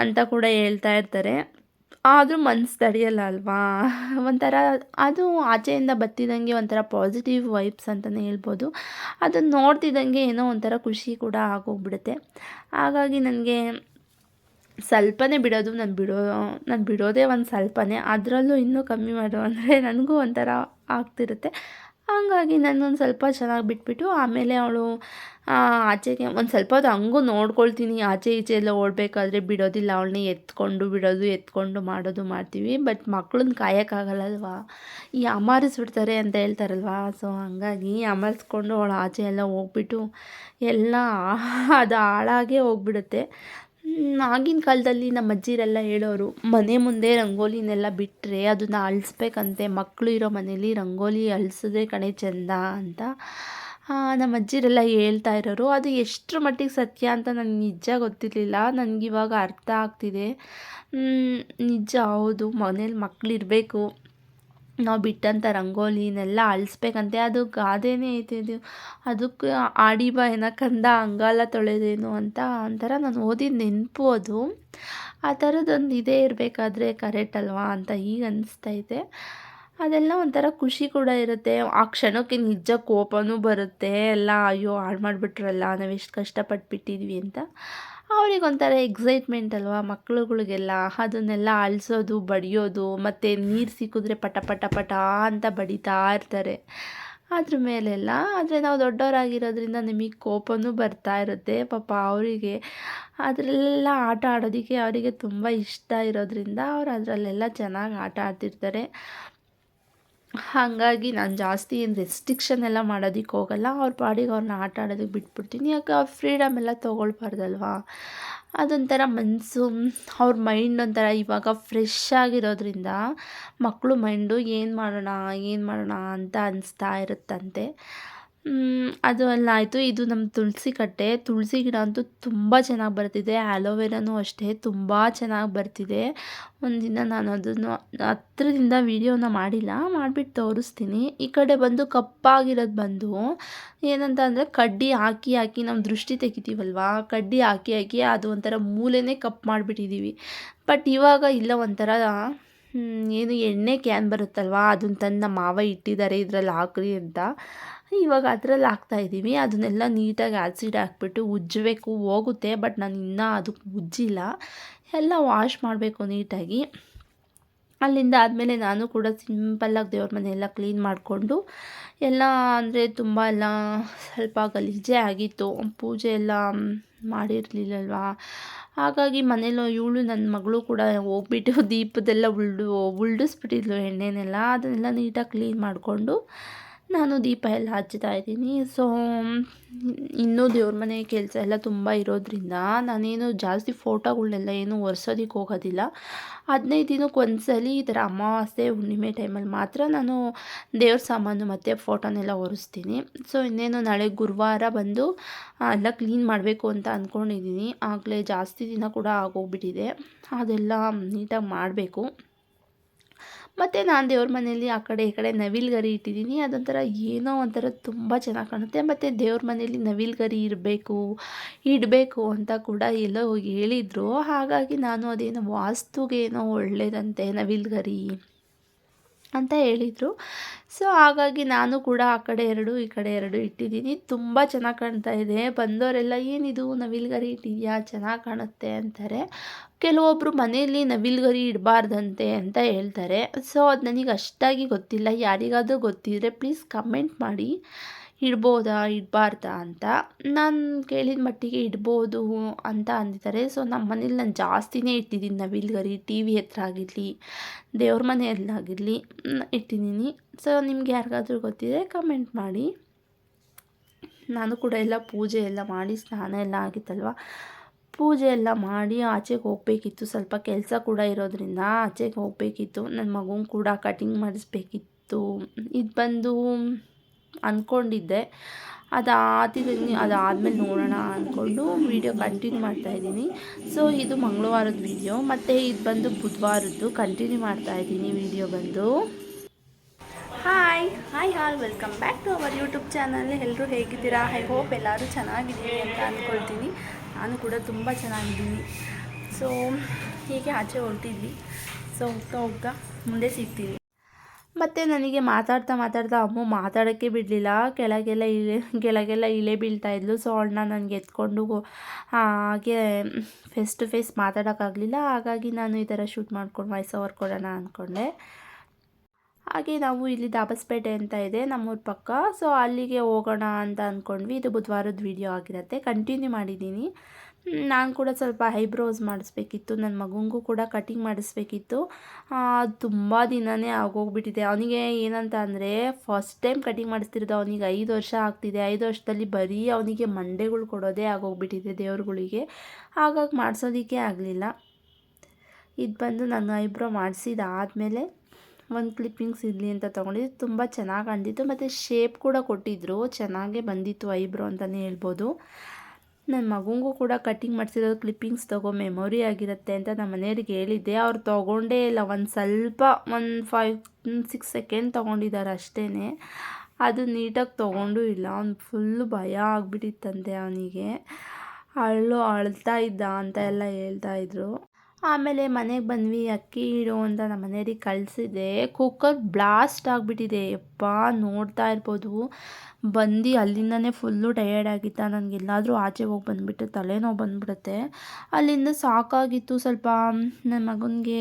ಅಂತ ಕೂಡ ಹೇಳ್ತಾ ಇರ್ತಾರೆ. ಆದರೂ ಮನ್ಸು ತಡೆಯಲ್ಲ ಅಲ್ವಾ. ಒಂಥರ ಅದು ಆಚೆಯಿಂದ ಬತ್ತಿದಂಗೆ ಒಂಥರ ಪಾಸಿಟಿವ್ ವೈಬ್ಸ್ ಅಂತಲೇ ಹೇಳ್ಬೋದು. ಅದನ್ನು ನೋಡ್ತಿದ್ದಂಗೆ ಏನೋ ಒಂಥರ ಖುಷಿ ಕೂಡ ಆಗೋಗ್ಬಿಡುತ್ತೆ. ಹಾಗಾಗಿ ನನಗೆ ಸ್ವಲ್ಪನೇ ಬಿಡೋದು, ನಾನು ಬಿಡೋದೇ ಒಂದು ಸ್ವಲ್ಪನೇ, ಅದರಲ್ಲೂ ಇನ್ನೂ ಕಮ್ಮಿ ಮಾಡು ಅಂದರೆ ನನಗೂ ಒಂಥರ ಆಗ್ತಿರುತ್ತೆ. ಹಾಗಾಗಿ ನಾನೊಂದು ಸ್ವಲ್ಪ ಚೆನ್ನಾಗಿ ಬಿಟ್ಬಿಟ್ಟು ಆಮೇಲೆ ಅವಳು ಆಚೆಗೆ ಒಂದು ಸ್ವಲ್ಪ ಹೊತ್ತು ಹಂಗೂ ನೋಡ್ಕೊಳ್ತೀನಿ. ಆಚೆ ಈಚೆ ಎಲ್ಲ ಓಡಬೇಕಾದ್ರೆ ಬಿಡೋದಿಲ್ಲ, ಅವಳನ್ನ ಎತ್ಕೊಂಡು ಬಿಡೋದು, ಎತ್ಕೊಂಡು ಮಾಡೋದು ಮಾಡ್ತೀವಿ. ಬಟ್ ಮಕ್ಳನ್ನ ಕಾಯೋಕ್ಕಾಗಲ್ಲಲ್ವಾ, ಈ ಅಮಾರಿಸ್ಬಿಡ್ತಾರೆ ಅಂತ ಹೇಳ್ತಾರಲ್ವ. ಸೊ ಹಾಗಾಗಿ ಅಮರ್ಸ್ಕೊಂಡು ಅವಳು ಆಚೆ ಎಲ್ಲ ಹೋಗ್ಬಿಟ್ಟು ಎಲ್ಲ ಅದು ಹಾಳಾಗೇ ಹೋಗ್ಬಿಡುತ್ತೆ. ಆಗಿನ ಕಾಲದಲ್ಲಿ ನಮ್ಮ ಅಜ್ಜಿರೆಲ್ಲ ಹೇಳೋರು, ಮನೆ ಮುಂದೆ ರಂಗೋಲಿನೆಲ್ಲ ಬಿಟ್ಟರೆ ಅದನ್ನು ಅಳಿಸ್ಬೇಕಂತೆ, ಮಕ್ಕಳು ಇರೋ ಮನೇಲಿ ರಂಗೋಲಿ ಅಳಿಸಿದ್ರೆ ಕಣೆ ಚೆಂದ ಅಂತ ನಮ್ಮ ಅಜ್ಜಿರೆಲ್ಲ ಹೇಳ್ತಾ ಇರೋರು. ಅದು ಎಷ್ಟರ ಮಟ್ಟಿಗೆ ಸತ್ಯ ಅಂತ ನನಗೆ ನಿಜ ಗೊತ್ತಿರಲಿಲ್ಲ, ನನಗಿವಾಗ ಅರ್ಥ ಆಗ್ತಿದೆ. ನಿಜ ಹೌದು, ಮನೇಲಿ ಮಕ್ಕಳಿರಬೇಕು, ನಾವು ಬಿಟ್ಟಂಥ ರಂಗೋಲಿನೆಲ್ಲ ಅಳಿಸ್ಬೇಕಂತೆ. ಅದು ಗಾದೆನೇ ಐತೆ, ಅದು ಅದಕ್ಕೆ ಆಡಿ ಬಾ ಏನ ಕಂದ ಅಂಗಾಲ ತೊಳೆದೇನು ಅಂತ ಒಂಥರ ನಾನು ಓದಿದ ನೆನಪು ಅದು. ಆ ಥರದ್ದೊಂದು ಇದೇ ಇರಬೇಕಾದ್ರೆ ಕರೆಕ್ಟ್ ಅಲ್ವಾ ಅಂತ ಈಗ ಅನಿಸ್ತೈತೆ. ಅದೆಲ್ಲ ಒಂಥರ ಖುಷಿ ಕೂಡ ಇರುತ್ತೆ. ಆ ಕ್ಷಣಕ್ಕೆ ನಿಜ ಕೋಪನೂ ಬರುತ್ತೆ, ಎಲ್ಲ ಅಯ್ಯೋ ಹಾಳು ಮಾಡಿಬಿಟ್ರಲ್ಲ, ನಾವು ಎಷ್ಟು ಕಷ್ಟಪಟ್ಬಿಟ್ಟಿದ್ವಿ ಅಂತ. ಅವರಿಗೊಂಥರ ಎಕ್ಸೈಟ್ಮೆಂಟ್ ಅಲ್ವಾ ಮಕ್ಳುಗಳಿಗೆಲ್ಲ, ಅದನ್ನೆಲ್ಲ ಅಳಿಸೋದು, ಬಡಿಯೋದು, ಮತ್ತು ನೀರು ಸಿಕ್ಕಿದ್ರೆ ಪಟ ಪಟ ಪಟ ಅಂತ ಬಡಿತಾ ಇರ್ತಾರೆ ಅದ್ರ ಮೇಲೆಲ್ಲ. ಆದರೆ ನಾವು ದೊಡ್ಡವರಾಗಿರೋದ್ರಿಂದ ನಮಗೆ ಕೋಪನೂ ಬರ್ತಾ ಇರುತ್ತೆ. ಪಾಪ ಅವರಿಗೆ ಅದರಲ್ಲೆಲ್ಲ ಆಟ ಆಡೋದಕ್ಕೆ ಅವರಿಗೆ ತುಂಬ ಇಷ್ಟ ಇರೋದ್ರಿಂದ ಅವ್ರು ಅದರಲ್ಲೆಲ್ಲ ಚೆನ್ನಾಗಿ ಆಟ ಆಡ್ತಿರ್ತಾರೆ. ಹಾಗಾಗಿ ನಾನು ಜಾಸ್ತಿ ಏನು ರೆಸ್ಟ್ರಿಕ್ಷನ್ ಎಲ್ಲ ಮಾಡೋದಕ್ಕೆ ಹೋಗಲ್ಲ, ಅವ್ರ ಪಾಡಿಗೆ ಅವ್ರನ್ನ ಆಟ ಆಡೋದಕ್ಕೆ ಬಿಟ್ಬಿಡ್ತೀನಿ. ಯಾಕೆ ಅವ್ರ ಫ್ರೀಡಮ್ ಎಲ್ಲ ತೊಗೊಳ್ಬಾರ್ದಲ್ವಾ. ಅದೊಂಥರ ಮನಸ್ಸು, ಅವ್ರ ಮೈಂಡ್ ಒಂಥರ ಇವಾಗ ಫ್ರೆಶ್ ಆಗಿರೋದ್ರಿಂದ ಮಕ್ಕಳು ಮೈಂಡು ಏನು ಮಾಡೋಣ ಅಂತ ಅನಿಸ್ತಾ ಇರುತ್ತಂತೆ. ಅದು ಎಲ್ಲ ಆಯಿತು. ಇದು ನಮ್ಮ ತುಳಸಿ ಕಟ್ಟೆ, ತುಳಸಿ ಗಿಡ ಅಂತೂ ತುಂಬ ಚೆನ್ನಾಗಿ ಬರ್ತಿದೆ. ಆ್ಯಲೋವೆರಾನೂ ಅಷ್ಟೇ ತುಂಬ ಚೆನ್ನಾಗಿ ಬರ್ತಿದೆ. ಒಂದಿನ ನಾನು ಅದನ್ನು ಹತ್ರದಿಂದ ವೀಡಿಯೋನ ಮಾಡಿಬಿಟ್ಟು ತೋರಿಸ್ತೀನಿ. ಈ ಕಡೆ ಬಂದು ಕಪ್ಪಾಗಿರೋದು ಬಂದು ಏನಂತ ಅಂದರೆ ಕಡ್ಡಿ ಹಾಕಿ ನಾವು ದೃಷ್ಟಿ ತೆಗಿತೀವಲ್ವಾ, ಕಡ್ಡಿ ಹಾಕಿ ಅದು ಒಂಥರ ಮೂಲೆನೇ ಕಪ್ಪು ಮಾಡಿಬಿಟ್ಟಿದ್ದೀವಿ. ಬಟ್ ಇವಾಗ ಇಲ್ಲ, ಒಂಥರ ಏನು ಎಣ್ಣೆ ಕ್ಯಾನ್ ಬರುತ್ತಲ್ವ, ಅದನ್ನು ತಂದು ನಮ್ಮ ಮಾವ ಇಟ್ಟಿದ್ದಾರೆ ಇದರಲ್ಲಿ ಹಾಕ್ರಿ ಅಂತ. ಇವಾಗ ಅದರಲ್ಲಿ ಹಾಕ್ತಾಯಿದ್ದೀವಿ. ಅದನ್ನೆಲ್ಲ ನೀಟಾಗಿ ಆ್ಯಸಿಡ್ ಹಾಕ್ಬಿಟ್ಟು ಉಜ್ಜಬೇಕು, ಹೋಗುತ್ತೆ. ಬಟ್ ನಾನು ಇನ್ನೂ ಅದಕ್ಕೆ ಉಜ್ಜಿಲ್ಲ, ಎಲ್ಲ ವಾಶ್ ಮಾಡಬೇಕು ನೀಟಾಗಿ. ಅಲ್ಲಿಂದ ಆದಮೇಲೆ ನಾನು ಕೂಡ ಸಿಂಪಲ್ಲಾಗಿ ದೇವ್ರ ಮನೆಯೆಲ್ಲ ಕ್ಲೀನ್ ಮಾಡಿಕೊಂಡು ಎಲ್ಲ, ಅಂದರೆ ತುಂಬ ಎಲ್ಲ ಸ್ವಲ್ಪ ಗಲೀಜೇ ಆಗಿತ್ತು, ಪೂಜೆ ಎಲ್ಲ ಮಾಡಿರಲಿಲ್ಲಲ್ವ. ಹಾಗಾಗಿ ಮನೇಲೂ ಇವಳು ನನ್ನ ಮಗಳು ಕೂಡ ಹೋಗ್ಬಿಟ್ಟು ದೀಪದೆಲ್ಲ ಉಳ್ಳಿಸ್ಬಿಟ್ಟಿದ್ಲು ಎಣ್ಣೆನೆಲ್ಲ. ಅದನ್ನೆಲ್ಲ ನೀಟಾಗಿ ಕ್ಲೀನ್ ಮಾಡಿಕೊಂಡು ನಾನು ದೀಪ ಎಲ್ಲ ಹಚ್ತಾ ಇದ್ದೀನಿ. ಸೊ ಇನ್ನೂ ದೇವ್ರ ಮನೆ ಕೆಲಸ ಎಲ್ಲ ತುಂಬ ಇರೋದ್ರಿಂದ ನಾನೇನು ಜಾಸ್ತಿ ಫೋಟೋಗಳ್ನೆಲ್ಲ ಏನು ಒರ್ಸೋದಕ್ಕೆ ಹೋಗೋದಿಲ್ಲ. 15 ದಿನಕ್ಕೆ ಒಂದ್ಸಲಿ ಈ ಥರ ಅಮಾವಾಸ್ಯೆ ಹುಣ್ಣಿಮೆ ಟೈಮಲ್ಲಿ ಮಾತ್ರ ನಾನು ದೇವ್ರ ಸಾಮಾನು ಮತ್ತು ಫೋಟೋನೆಲ್ಲ ಒರೆಸ್ತೀನಿ. ಸೊ ಇನ್ನೇನು ನಾಳೆ ಗುರುವಾರ ಬಂದು ಎಲ್ಲ ಕ್ಲೀನ್ ಮಾಡಬೇಕು ಅಂತ ಅಂದ್ಕೊಂಡಿದ್ದೀನಿ. ಆಗಲೇ ಜಾಸ್ತಿ ದಿನ ಕೂಡ ಆಗೋಗ್ಬಿಟ್ಟಿದೆ. ಅದೆಲ್ಲ ನೀಟಾಗಿ ಮಾಡಬೇಕು. ಮತ್ತು ನಾನು ದೇವ್ರ ಮನೆಯಲ್ಲಿ ಆ ಕಡೆ ಈ ಕಡೆ ನವಿಲು ಗರಿ ಇಟ್ಟಿದ್ದೀನಿ. ಅದೊಂಥರ ಏನೋ ಒಂಥರ ತುಂಬ ಚೆನ್ನಾಗಿ ಕಾಣುತ್ತೆ. ಮತ್ತು ದೇವ್ರ ಮನೆಯಲ್ಲಿ ನವಿಲು ಗರಿ ಇಡಬೇಕು ಅಂತ ಕೂಡ ಎಲ್ಲೋ ಹೇಳಿದರು. ಹಾಗಾಗಿ ನಾನು ಅದೇನೋ ವಾಸ್ತುಗೇನೋ ಒಳ್ಳೆಯದಂತೆ ನವಿಲು ಗರಿ ಅಂತ ಹೇಳಿದರು. ಸೊ ಹಾಗಾಗಿ ನಾನು ಕೂಡ ಆ ಕಡೆ 2 ಈ ಕಡೆ 2 ಇಟ್ಟಿದ್ದೀನಿ. ತುಂಬ ಚೆನ್ನಾಗಿ ಕಾಣ್ತಾ ಇದೆ. ಬಂದವರೆಲ್ಲ ಏನಿದು ನವಿಲು ಗರಿ ಇಟ್ಟಿದೆಯಾ, ಚೆನ್ನಾಗಿ ಕಾಣುತ್ತೆ ಅಂತಾರೆ. ಕೆಲವೊಬ್ಬರು ಮನೆಯಲ್ಲಿ ನವಿಲು ಗರಿ ಇಡಬಾರ್ದಂತೆ ಅಂತ ಹೇಳ್ತಾರೆ. ಸೊ ಅದು ನನಗೆ ಅಷ್ಟಾಗಿ ಗೊತ್ತಿಲ್ಲ. ಯಾರಿಗಾದರೂ ಗೊತ್ತಿದ್ದರೆ ಪ್ಲೀಸ್ ಕಮೆಂಟ್ ಮಾಡಿ, ಇಡ್ಬೋದಾ ಇಡಬಾರ್ದಾ ಅಂತ. ನಾನು ಕೇಳಿದ ಮಟ್ಟಿಗೆ ಇಡ್ಬೋದು ಅಂತ ಅಂದಿದ್ದಾರೆ. ಸೊ ನಮ್ಮ ಮನೇಲಿ ನಾನು ಜಾಸ್ತಿನೇ ಇಟ್ಟಿದ್ದೀನಿ ನವಿಲು ಗರಿ. ಟಿ ವಿ ಹತ್ರ ಆಗಿರಲಿ, ದೇವ್ರ ಮನೆಯಲ್ಲಾಗಿರಲಿ ಇಟ್ಟಿದ್ದೀನಿ. ಸೊ ನಿಮ್ಗೆ ಯಾರಿಗಾದ್ರೂ ಗೊತ್ತಿದೆ ಕಮೆಂಟ್ ಮಾಡಿ. ನಾನು ಕೂಡ ಎಲ್ಲ ಪೂಜೆ ಎಲ್ಲ ಮಾಡಿ, ಸ್ನಾನ ಎಲ್ಲ ಆಗಿತ್ತಲ್ವ, ಪೂಜೆ ಎಲ್ಲ ಮಾಡಿ ಆಚೆಗೆ ಹೋಗಬೇಕಿತ್ತು. ಸ್ವಲ್ಪ ಕೆಲಸ ಕೂಡ ಇರೋದ್ರಿಂದ ಆಚೆಗೆ ಹೋಗಬೇಕಿತ್ತು. ನನ್ನ ಮಗುನ ಕೂಡ ಕಟಿಂಗ್ ಮಾಡಿಸ್ಬೇಕಿತ್ತು. ಇದು ಬಂದು ಅಂದ್ಕೊಂಡಿದ್ದೆ, ಅದಾದಮೇಲೆ ನೋಡೋಣ ಅಂದ್ಕೊಂಡು ವೀಡಿಯೋ ಕಂಟಿನ್ಯೂ ಮಾಡ್ತಾಯಿದ್ದೀನಿ. ಸೊ ಇದು ಮಂಗಳವಾರದ ವೀಡಿಯೋ, ಮತ್ತು ಇದು ಬಂದು ಬುಧವಾರದ್ದು ಕಂಟಿನ್ಯೂ ಮಾಡ್ತಾಯಿದ್ದೀನಿ ವೀಡಿಯೋ ಬಂದು. Hi all, welcome back to our YouTube channel. ಎಲ್ಲರೂ ಹೇಗಿದ್ದೀರಾ? ಐ ಹೋಪ್ ಎಲ್ಲರೂ ಚೆನ್ನಾಗಿದ್ದೀವಿ ಅಂತ ಅಂದ್ಕೊಳ್ತೀನಿ. ನಾನು ಕೂಡ ತುಂಬ ಚೆನ್ನಾಗಿದ್ದೀನಿ. ಸೊ ಹೀಗೆ ಆಚೆ ಹೊರಟಿದ್ವಿ. ಸೊ ಹೋಗ್ತಾ ಮುಂದೆ ಸಿಗ್ತೀವಿ. ಮತ್ತು ನನಗೆ ಮಾತಾಡ್ತಾ ಅಮ್ಮ ಮಾತಾಡೋಕ್ಕೆ ಬಿಡಲಿಲ್ಲ. ಕೆಳಗೆಲ್ಲ ಇಳೆ ಬೀಳ್ತಾಯಿದ್ಲು. ಸೊ ಅವಳನ್ನ ನನಗೆ ಎತ್ಕೊಂಡು ಹಾಗೆ ಫೇಸ್ ಟು ಫೇಸ್ ಮಾತಾಡೋಕ್ಕಾಗಲಿಲ್ಲ. ಹಾಗಾಗಿ ನಾನು ಈ ಥರ ಶೂಟ್ ಮಾಡ್ಕೊಂಡು ವಾಯ್ಸ್ ಓವರ್ ಕೊಡೋಣ ಅಂದ್ಕೊಂಡೆ. ಹಾಗೆ ನಾವು ಇಲ್ಲಿ ದಾಬಸ್ಪೇಟೆ ಅಂತ ಇದೆ ನಮ್ಮೂರ ಪಕ್ಕ. ಸೊ ಅಲ್ಲಿಗೆ ಹೋಗೋಣ ಅಂತ ಅಂದ್ಕೊಂಡ್ವಿ. ಇದು ಬುಧವಾರದ ವೀಡಿಯೋ ಆಗಿರುತ್ತೆ, ಕಂಟಿನ್ಯೂ ಮಾಡಿದ್ದೀನಿ. ನಾನು ಕೂಡ ಸ್ವಲ್ಪ ಐಬ್ರೋಸ್ ಮಾಡಿಸ್ಬೇಕಿತ್ತು. ನನ್ನ ಮಗುಂಗೂ ಕೂಡ ಕಟಿಂಗ್ ಮಾಡಿಸ್ಬೇಕಿತ್ತು. ತುಂಬ ದಿನವೇ ಆಗೋಗ್ಬಿಟ್ಟಿದೆ. ಅವನಿಗೆ ಏನಂತ ಅಂದರೆ ಫಸ್ಟ್ ಟೈಮ್ ಕಟಿಂಗ್ ಮಾಡಿಸ್ತಿರೋದು. ಅವನಿಗೆ 5 ವರ್ಷ ಆಗ್ತಿದೆ. 5 ವರ್ಷದಲ್ಲಿ ಬರೀ ಅವನಿಗೆ ಮಂಡೆಗಳು ಕೊಡೋದೇ ಆಗೋಗ್ಬಿಟ್ಟಿದೆ ದೇವ್ರುಗಳಿಗೆ. ಹಾಗಾಗಿ ಮಾಡಿಸೋದಕ್ಕೆ ಆಗಲಿಲ್ಲ. ಇದು ಬಂದು ನಾನು ಐಬ್ರೋ ಮಾಡಿಸಿದಾದಮೇಲೆ ಒಂದು ಕ್ಲಿಪ್ಪಿಂಗ್ಸ್ ಇರಲಿ ಅಂತ ತೊಗೊಂಡಿದ್ದು. ತುಂಬ ಚೆನ್ನಾಗಿ ಕಾಣ್ತಿತ್ತು ಮತ್ತು ಶೇಪ್ ಕೂಡ ಕೊಟ್ಟಿದ್ದರು. ಚೆನ್ನಾಗೇ ಬಂದಿತ್ತು ಐಬ್ರೋ ಅಂತಲೇ ಹೇಳ್ಬೋದು. ನನ್ನ ಮಗುಂಗೂ ಕೂಡ ಕಟಿಂಗ್ ಮಾಡಿಸಿರೋದು ಕ್ಲಿಪ್ಪಿಂಗ್ಸ್ ಮೆಮೊರಿ ಆಗಿರುತ್ತೆ ಅಂತ ನಮ್ಮ ಮನೆಯವ್ರಿಗೆ ಹೇಳಿದ್ದೆ. ಅವ್ರು ತೊಗೊಂಡೇ ಇಲ್ಲ. ಒಂದು 5-6 ಸೆಕೆಂಡ್ ತೊಗೊಂಡಿದ್ದಾರೆ ಅಷ್ಟೇ. ಅದು ನೀಟಾಗಿ ತೊಗೊಂಡೂ ಇಲ್ಲ. ಅವ್ನು ಫುಲ್ಲು ಭಯ ಆಗಿಬಿಟ್ಟಿತ್ತಂತೆ ಅವನಿಗೆ. ಅಳ್ತಾ ಇದ್ದ ಅಂತ ಎಲ್ಲ ಹೇಳ್ತಾಯಿದ್ರು. ಆಮೇಲೆ ಮನೆಗೆ ಬಂದ್ವಿ. ಅಕ್ಕಿ ಇಡು ಅಂತ ನಮ್ಮ ಮನೆಯವ್ರಿಗೆ ಕಳಿಸಿದೆ. ಕುಕ್ಕರ್ ಬ್ಲಾಸ್ಟ್ ಆಗಿಬಿಟ್ಟಿದೆ. ಯಪ್ಪಾ ನೋಡ್ತಾ ಇರ್ಬೋದು. ಬಂದು ಅಲ್ಲಿಂದನೇ ಫುಲ್ಲು ಟಯರ್ಡ್ ಆಗಿತ್ತ. ನನಗೆಲ್ಲಾದರೂ ಆಚೆ ಹೋಗಿ ಬಂದುಬಿಟ್ಟು ತಲೆನೋವು ಬಂದುಬಿಡುತ್ತೆ. ಅಲ್ಲಿಂದ ಸಾಕಾಗಿತ್ತು. ಸ್ವಲ್ಪ ನನ್ನ ಮಗನಿಗೆ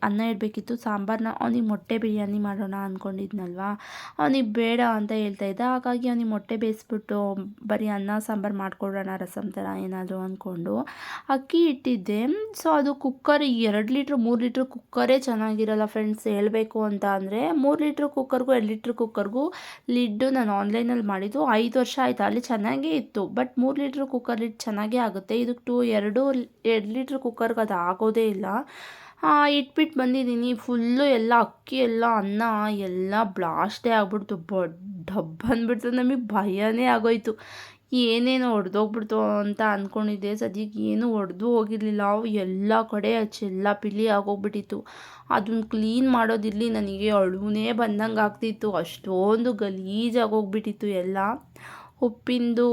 ಅನ್ನ ಇಡಬೇಕಿತ್ತು. ಸಾಂಬಾರನ್ನ ಅವನಿಗೆ ಮೊಟ್ಟೆ ಬಿರಿಯಾನಿ ಮಾಡೋಣ ಅಂದ್ಕೊಂಡಿದ್ನಲ್ವ, ಅವನಿಗೆ ಬೇಡ ಅಂತ ಹೇಳ್ತಾಯಿದ್ದ. ಹಾಗಾಗಿ ಅವನಿಗೆ ಮೊಟ್ಟೆ ಬೇಯಿಸ್ಬಿಟ್ಟು ಬರೀ ಅನ್ನ ಸಾಂಬಾರು ಮಾಡಿಕೊಡೋಣ ರಸಮ್ ಥರ ಏನಾದರೂ ಅಂದ್ಕೊಂಡು ಅಕ್ಕಿ ಇಟ್ಟಿದ್ದೆ. ಸೊ ಅದು ಕುಕ್ಕರ್ 2 ಲೀಟ್ರ್ 3 ಲೀಟ್ರ್ ಕುಕ್ಕರೇ ಚೆನ್ನಾಗಿರಲ್ಲ ಫ್ರೆಂಡ್ಸ್. ಹೇಳಬೇಕು ಅಂತ ಅಂದರೆ 3 ಲೀಟ್ರ್ ಕುಕ್ಕರ್ಗೂ 2 ಲೀಟ್ರ್ ಕುಕ್ಕರ್ಗೂ ಲಿಡ್ಡು ನಾನು ಆನ್ಲೈನಲ್ಲಿ ಮಾಡಿದ್ದು 5 ವರ್ಷ ಆಯಿತು. ಅಲ್ಲಿ ಚೆನ್ನಾಗೇ ಇತ್ತು. ಬಟ್ 3 ಲೀಟ್ರ್ ಕುಕ್ಕರ್ ಲಿಡ್ ಚೆನ್ನಾಗೇ ಆಗುತ್ತೆ. ಇದಕ್ಕೆ 2 ಲೀಟ್ರ್ ಕುಕ್ಕರ್ಗೆ ಅದು ಆಗೋದೇ ಇಲ್ಲ. ಇಟ್ಬಿಟ್ಟು ಬಂದಿದ್ದೀನಿ. ಫುಲ್ಲು ಎಲ್ಲ ಅಕ್ಕಿ ಎಲ್ಲ ಅನ್ನ ಎಲ್ಲ ಬ್ಲಾಸ್ಟೇ ಆಗ್ಬಿಡ್ತು. ಡಬ್ಬ ಅಂದ್ಬಿಡ್ತು. ನಮಗೆ ಭಯನೇ ಆಗೋಯ್ತು. ಏನೇನು ಒಡೆದೋಗ್ಬಿಡ್ತು ಅಂತ ಅಂದ್ಕೊಂಡಿದ್ದೆ. ಸದ್ಯಕ್ಕೆ ಏನೂ ಒಡೆದು ಹೋಗಿರಲಿಲ್ಲ. ಎಲ್ಲ ಕಡೆ ಚೆಲ್ಲಾಪಿಲ್ಲಿ ಆಗೋಗ್ಬಿಟ್ಟಿತ್ತು. ಅದನ್ನು ಕ್ಲೀನ್ ಮಾಡೋದಿರಲಿ ನನಗೆ ಅಳುನೇ ಬಂದಂಗೆ ಆಗ್ತಿತ್ತು. ಅಷ್ಟೊಂದು ಗಲೀಜಾಗೋಗ್ಬಿಟ್ಟಿತ್ತು ಎಲ್ಲ. ಉಪ್ಪಿಂದು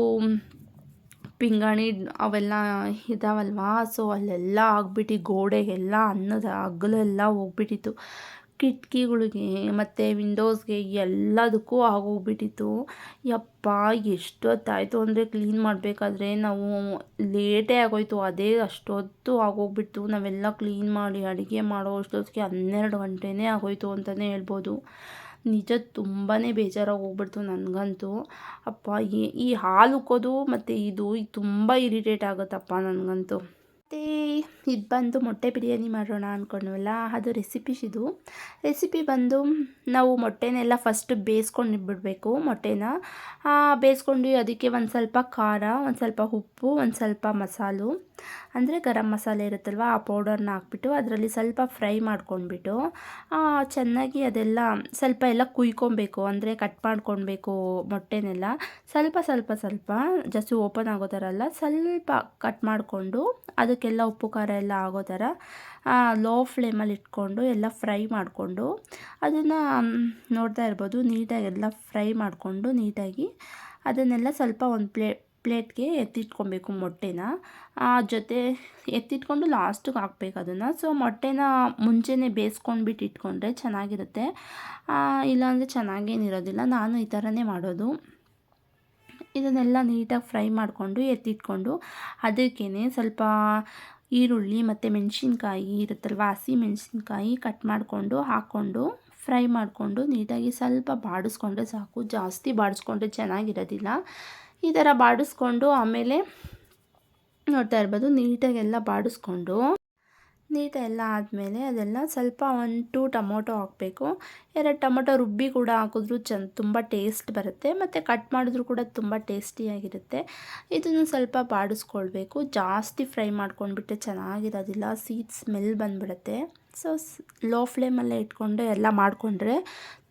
ಪಿಂಗಾಣಿ ಅವೆಲ್ಲ ಇದಾವಲ್ವಾ, ಸೊ ಅಲ್ಲೆಲ್ಲ ಆಗ್ಬಿಟ್ಟು ಗೋಡೆಗೆಲ್ಲ ಅನ್ನದ ಅಗಲೆಲ್ಲ ಹೋಗ್ಬಿಟ್ಟಿತ್ತು. ಕಿಟಕಿಗಳಿಗೆ ಮತ್ತು ವಿಂಡೋಸ್ಗೆ ಎಲ್ಲದಕ್ಕೂ ಆಗೋಗ್ಬಿಟ್ಟಿತ್ತು. ಯಪ್ಪ ಎಷ್ಟೊತ್ತಾಯಿತು ಅಂದರೆ ಕ್ಲೀನ್ ಮಾಡಬೇಕಾದ್ರೆ ನಾವು ಲೇಟೇ ಆಗೋಯಿತು. ಅದೇ ಅಷ್ಟೊತ್ತು ಆಗೋಗ್ಬಿಟ್ಟು ನಾವೆಲ್ಲ ಕ್ಲೀನ್ ಮಾಡಿ ಅಡುಗೆ ಮಾಡೋ ಅಷ್ಟೊತ್ತಿಗೆ 12 ಗಂಟೆನೇ ಆಗೋಯಿತು ಅಂತಲೇ ಹೇಳ್ಬೋದು. ನಿಜ ತುಂಬಾ ಬೇಜಾರಾಗಿ ಹೋಗ್ಬಿಡ್ತು ನನಗಂತೂ. ಅಪ್ಪ ಈ ಹಾಲು ಉಕ್ಕೋದು ಮತ್ತು ಇದು ತುಂಬ ಇರಿಟೇಟ್ ಆಗುತ್ತಪ್ಪ ನನಗಂತೂ. ಮತ್ತು ಇದು ಬಂದು ಮೊಟ್ಟೆ ಬಿರಿಯಾನಿ ಮಾಡೋಣ ಅಂದ್ಕೊಂಡ್ವಲ್ಲ, ಅದು ರೆಸಿಪಿ ಬಂದು ನಾವು ಮೊಟ್ಟೆನೆಲ್ಲ ಫಸ್ಟ್ ಬೇಯಿಸ್ಕೊಂಡು ಬಿಡಬೇಕು. ಮೊಟ್ಟೆನ ಬೇಯಿಸ್ಕೊಂಡು ಅದಕ್ಕೆ ಒಂದು ಸ್ವಲ್ಪ ಖಾರ, ಒಂದು ಸ್ವಲ್ಪ ಉಪ್ಪು, ಒಂದು ಸ್ವಲ್ಪ ಮಸಾಲು ಅಂದರೆ ಗರಂ ಮಸಾಲೆ ಇರುತ್ತಲ್ವ, ಆ ಪೌಡರ್ನ ಹಾಕ್ಬಿಟ್ಟು ಅದರಲ್ಲಿ ಸ್ವಲ್ಪ ಫ್ರೈ ಮಾಡ್ಕೊಂಡ್ಬಿಟ್ಟು ಚೆನ್ನಾಗಿ ಅದೆಲ್ಲ ಸ್ವಲ್ಪ ಎಲ್ಲ ಕುಯ್ಕೊಬೇಕು. ಅಂದರೆ ಕಟ್ ಮಾಡ್ಕೊಳ್ಬೇಕು ಮೊಟ್ಟೆನೆಲ್ಲ ಸ್ವಲ್ಪ ಸ್ವಲ್ಪ ಸ್ವಲ್ಪ, ಜಾಸ್ತಿ ಓಪನ್ ಆಗೋ ಥರ ಅಲ್ಲ, ಸ್ವಲ್ಪ ಕಟ್ ಮಾಡಿಕೊಂಡು ಅದಕ್ಕೆಲ್ಲ ಉಪ್ಪು ಖಾರ ಎಲ್ಲ ಆಗೋ ಥರ ಲೋ ಫ್ಲೇಮಲ್ಲಿ ಇಟ್ಕೊಂಡು ಎಲ್ಲ ಫ್ರೈ ಮಾಡಿಕೊಂಡು ಅದನ್ನು ನೋಡ್ತಾ ಇರ್ಬೋದು. ನೀಟಾಗಿ ಎಲ್ಲ ಫ್ರೈ ಮಾಡಿಕೊಂಡು ನೀಟಾಗಿ ಅದನ್ನೆಲ್ಲ ಸ್ವಲ್ಪ ಒಂದು ಪ್ಲೇಟ್ಗೆ ಎತ್ತಿಟ್ಕೊಬೇಕು ಮೊಟ್ಟೆನ. ಜೊತೆ ಎತ್ತಿಟ್ಕೊಂಡು ಲಾಸ್ಟಿಗೆ ಹಾಕ್ಬೇಕು ಅದನ್ನು. ಸೊ ಮೊಟ್ಟೆನ ಮುಂಚೆನೇ ಬೇಯಿಸ್ಕೊಂಡ್ಬಿಟ್ಟು ಇಟ್ಕೊಂಡ್ರೆ ಚೆನ್ನಾಗಿರುತ್ತೆ, ಇಲ್ಲಾಂದರೆ ಚೆನ್ನಾಗೇನಿರೋದಿಲ್ಲ. ನಾನು ಈ ಥರನೇ ಮಾಡೋದು. ಇದನ್ನೆಲ್ಲ ನೀಟಾಗಿ ಫ್ರೈ ಮಾಡಿಕೊಂಡು ಎತ್ತಿಟ್ಕೊಂಡು ಅದಕ್ಕೇ ಸ್ವಲ್ಪ ಈರುಳ್ಳಿ ಮತ್ತು ಮೆಣಸಿನ್ಕಾಯಿ ಇರುತ್ತಲ್ವ, ಹಸಿ ಮೆಣಸಿನ್ಕಾಯಿ ಕಟ್ ಮಾಡಿಕೊಂಡು ಹಾಕ್ಕೊಂಡು ಫ್ರೈ ಮಾಡಿಕೊಂಡು ನೀಟಾಗಿ ಸ್ವಲ್ಪ ಬಾಡಿಸ್ಕೊಂಡ್ರೆ ಸಾಕು. ಜಾಸ್ತಿ ಬಾಡಿಸ್ಕೊಂಡ್ರೆ ಚೆನ್ನಾಗಿರೋದಿಲ್ಲ. ಈ ಥರ ಬಾಡಿಸ್ಕೊಂಡು ಆಮೇಲೆ ನೋಡ್ತಾ ಇರ್ಬೋದು ನೀಟಾಗಿ ಎಲ್ಲ ಬಾಡಿಸ್ಕೊಂಡು ನೀಟೆಲ್ಲ ಆದಮೇಲೆ ಅದೆಲ್ಲ ಸ್ವಲ್ಪ 1-2 ಟೊಮೊಟೊ ಹಾಕಬೇಕು. 2 ಟೊಮೊಟೊ ರುಬ್ಬಿ ಕೂಡ ಹಾಕಿದ್ರೂ ತುಂಬ ಟೇಸ್ಟ್ ಬರುತ್ತೆ, ಮತ್ತು ಕಟ್ ಮಾಡಿದ್ರೂ ಕೂಡ ತುಂಬ ಟೇಸ್ಟಿಯಾಗಿರುತ್ತೆ. ಇದನ್ನು ಸ್ವಲ್ಪ ಬಾಡಿಸ್ಕೊಳ್ಬೇಕು. ಜಾಸ್ತಿ ಫ್ರೈ ಮಾಡ್ಕೊಂಡ್ಬಿಟ್ಟರೆ ಚೆನ್ನಾಗಿರೋದಿಲ್ಲ, ಸ್ಮೆಲ್ ಬಂದುಬಿಡುತ್ತೆ. ಸೊ ಲೋ ಫ್ಲೇಮಲ್ಲೇ ಇಟ್ಕೊಂಡು ಎಲ್ಲ ಮಾಡಿಕೊಂಡ್ರೆ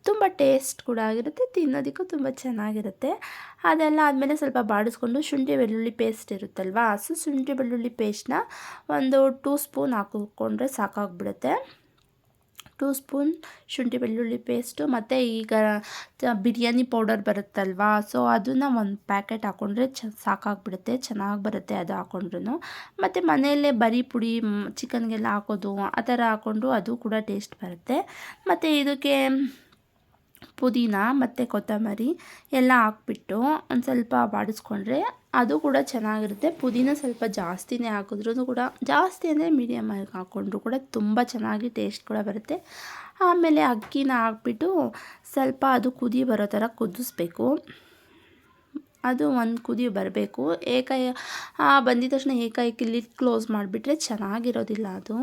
ತುಂಬ ಟೇಸ್ಟ್ ಕೂಡ ಆಗಿರುತ್ತೆ, ತಿನ್ನೋದಕ್ಕೂ ತುಂಬ ಚೆನ್ನಾಗಿರುತ್ತೆ. ಅದೆಲ್ಲ ಆದಮೇಲೆ ಸ್ವಲ್ಪ ಬಾಡಿಸ್ಕೊಂಡು ಶುಂಠಿ ಬೆಳ್ಳುಳ್ಳಿ ಪೇಸ್ಟ್ ಇರುತ್ತಲ್ವ, ಶುಂಠಿ ಬೆಳ್ಳುಳ್ಳಿ ಪೇಸ್ಟ್ನ ಒಂದು 2 ಸ್ಪೂನ್ ಹಾಕಿಕೊಂಡ್ರೆ ಸಾಕಾಗ್ಬಿಡುತ್ತೆ. 2 ಸ್ಪೂನ್ ಶುಂಠಿ ಬೆಳ್ಳುಳ್ಳಿ ಪೇಸ್ಟು, ಮತ್ತು ಈಗ ಬಿರಿಯಾನಿ ಪೌಡರ್ ಬರುತ್ತಲ್ವ, ಸೊ ಅದನ್ನು ಒಂದು ಪ್ಯಾಕೆಟ್ ಹಾಕ್ಕೊಂಡ್ರೆ ಸಾಕಾಗ್ಬಿಡುತ್ತೆ, ಚೆನ್ನಾಗಿ ಬರುತ್ತೆ ಅದು ಹಾಕ್ಕೊಂಡ್ರೂ. ಮತ್ತು ಮನೆಯಲ್ಲೇ ಬರೀ ಪುಡಿ ಚಿಕನ್ಗೆಲ್ಲ ಹಾಕೋದು ಆ ಥರ ಹಾಕ್ಕೊಂಡು ಅದು ಕೂಡ ಟೇಸ್ಟ್ ಬರುತ್ತೆ. ಮತ್ತು ಇದಕ್ಕೆ ಪುದೀನ ಮತ್ತು ಕೊತ್ತಂಬರಿ ಎಲ್ಲ ಹಾಕ್ಬಿಟ್ಟು ಒಂದು ಸ್ವಲ್ಪ ಬಾಡಿಸ್ಕೊಂಡ್ರೆ ಅದು ಕೂಡ ಚೆನ್ನಾಗಿರುತ್ತೆ. ಪುದೀನ ಸ್ವಲ್ಪ ಜಾಸ್ತಿನೇ ಹಾಕಿದ್ರೂ ಕೂಡ, ಜಾಸ್ತಿ ಅಂದರೆ ಮೀಡಿಯಮ್ ಆಗಿ ಹಾಕ್ಕೊಂಡ್ರು ಕೂಡ ತುಂಬ ಚೆನ್ನಾಗಿ ಟೇಸ್ಟ್ ಕೂಡ ಬರುತ್ತೆ. ಆಮೇಲೆ ಅಕ್ಕಿನ ಹಾಕ್ಬಿಟ್ಟು ಸ್ವಲ್ಪ ಅದು ಕುದಿ ಬರೋ ಥರ ಕುದಿಸ್ಬೇಕು. ಅದು ಒಂದು ಕುದಿ ಬರಬೇಕು. ಬಂದಿದ ತಕ್ಷಣ ಏಕಾಏಕಿ ಲಿಡ್ ಕ್ಲೋಸ್ ಮಾಡಿಬಿಟ್ರೆ ಚೆನ್ನಾಗಿರೋದಿಲ್ಲ. ಅದು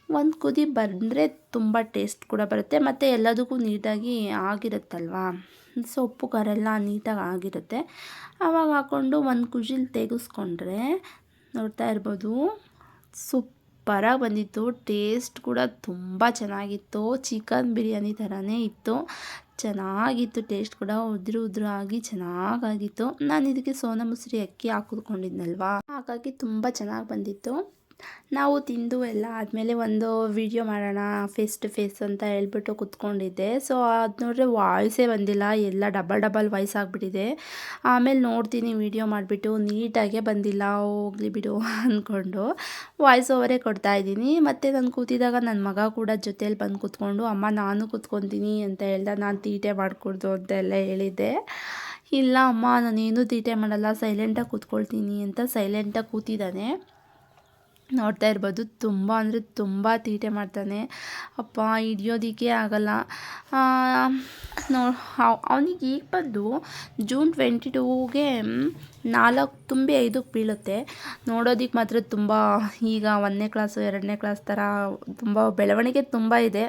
ಒಂದು ಕುದಿ ಬಂದರೆ ತುಂಬ ಟೇಸ್ಟ್ ಕೂಡ ಬರುತ್ತೆ, ಮತ್ತು ಎಲ್ಲದಕ್ಕೂ ನೀಟಾಗಿ ಆಗಿರುತ್ತಲ್ವ, ಸೊಪ್ಪು ಖಾರ ಎಲ್ಲ ನೀಟಾಗಿ ಆಗಿರುತ್ತೆ. ಆವಾಗ ಹಾಕ್ಕೊಂಡು ಒಂದು ಕುಜಿಲ್ ತೆಗೆಸ್ಕೊಂಡ್ರೆ ನೋಡ್ತಾ ಇರ್ಬೋದು ಸೂಪರಾಗಿ ಬಂದಿತ್ತು. ಟೇಸ್ಟ್ ಕೂಡ ತುಂಬ ಚೆನ್ನಾಗಿತ್ತು, ಚಿಕನ್ ಬಿರಿಯಾನಿ ಥರನೇ ಇತ್ತು, ಚೆನ್ನಾಗಿತ್ತು. ಟೇಸ್ಟ್ ಕೂಡ ಉದುರು ಆಗಿ ಚೆನ್ನಾಗಾಗಿತ್ತು. ನಾನು ಇದಕ್ಕೆ ಸೋನಾ ಮಸೂರಿ ಅಕ್ಕಿ ಹಾಕಿದ್ಕೊಂಡಿದ್ನಲ್ವ, ಹಾಗಾಗಿ ತುಂಬ ಚೆನ್ನಾಗಿ ಬಂದಿತ್ತು. ನಾವು ತಿಂದು ಎಲ್ಲ ಆದಮೇಲೆ ಒಂದು ವಿಡಿಯೋ ಮಾಡೋಣ ಫೇಸ್ ಟು ಫೇಸ್ ಅಂತ ಹೇಳ್ಬಿಟ್ಟು ಕೂತ್ಕೊಂಡಿದ್ದೆ. ಸೊ ಅದು ನೋಡಿದ್ರೆ ವಾಯ್ಸೇ ಬಂದಿಲ್ಲ, ಎಲ್ಲ ಡಬಲ್ ವಾಯ್ಸ್ ಆಗಿಬಿಟ್ಟಿದೆ. ಆಮೇಲೆ ನೋಡ್ತೀನಿ ವಿಡಿಯೋ ಮಾಡಿಬಿಟ್ಟು ನೀಟಾಗೆ ಬಂದಿಲ್ಲ, ಹೋಗಲಿ ಬಿಡು ಅಂದ್ಕೊಂಡು ವಾಯ್ಸ್ ಓವರೇ ಕೊಡ್ತಾಯಿದ್ದೀನಿ. ಮತ್ತು ನಾನು ಕೂತಿದಾಗ ನನ್ನ ಮಗ ಕೂಡ ಜೊತೇಲಿ ಬಂದು ಕೂತ್ಕೊಂಡು ಅಮ್ಮ ನಾನು ಕೂತ್ಕೊತೀನಿ ಅಂತ ಹೇಳ್ದೆ. ನಾನು ತೀಟೆ ಮಾಡಿಕೊಡ್ದು ಅಂತೆಲ್ಲ ಹೇಳಿದ್ದೆ. ಇಲ್ಲ ಅಮ್ಮ ನಾನೇನು ತೀಟೆ ಮಾಡಲ್ಲ, ಸೈಲೆಂಟಾಗಿ ಕೂತ್ಕೊಳ್ತೀನಿ ಅಂತ ಸೈಲೆಂಟಾಗಿ ಕೂತಿದ್ದಾನೆ. ನೋಡ್ತಾ ಇರ್ಬೋದು ತುಂಬ ಅಂದರೆ ತುಂಬ ತೀಟೆ ಮಾಡ್ತಾನೆ. ಅಪ್ಪ ಹಿಡಿಯೋದಕ್ಕೆ ಆಗಲ್ಲ. ಅವನಿಗೆ ಈಗ ಬಂದು ಜೂನ್ 22ಗೆ 4 ತುಂಬಿ 5ಕ್ಕೆ ಬೀಳುತ್ತೆ. ನೋಡೋದಕ್ಕೆ ಮಾತ್ರ ತುಂಬ ಈಗ 1ನೇ ಕ್ಲಾಸು 2ನೇ ಕ್ಲಾಸ್ ಥರ ತುಂಬ ಬೆಳವಣಿಗೆ ತುಂಬ ಇದೆ,